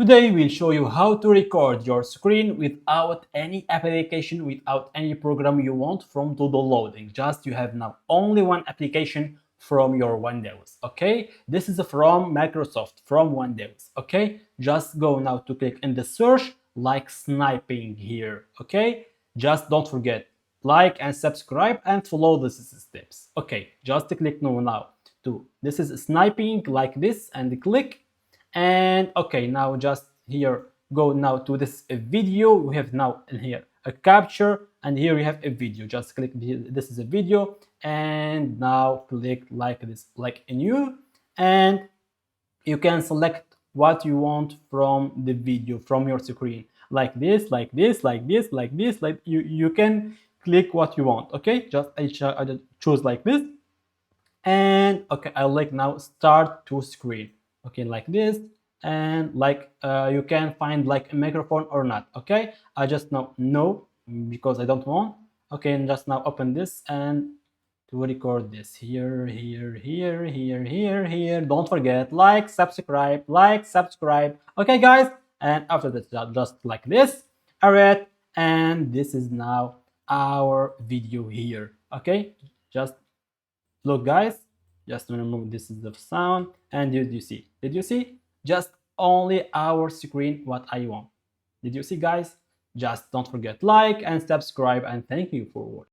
Today we'll show you how to record your screen without any application, without any program you want from to downloading. Just you have now only one application from your Windows. Okay, this is from Microsoft, from Windows. Okay, just go now to click in the search like sniping here. Okay, just don't forget like and subscribe and follow the steps. Okay, just click now to this is sniping like this and click. And okay, now just here go now to this video. We have now in here a capture, and here we have a video. Just click this is a video, and now click like this, like a new, and you can select what you want from the video, from your screen, like this, like this, like this, like this, like you can click what you want. Okay, just I choose like this, and okay, I like now start to screen. Okay, like this, and like you can find like a microphone or not. Okay, I just now no, because I don't want. Okay, and just now open this and to record this here, here, here, here, here, here. Don't forget like, subscribe, like, subscribe. Okay, guys, and after that just like this. All right, and this is now our video here. Okay, just look, guys, just remove this is the sound, and did you see just only our screen what I want. Did you see, guys? Just don't forget like and subscribe, and thank you for watching.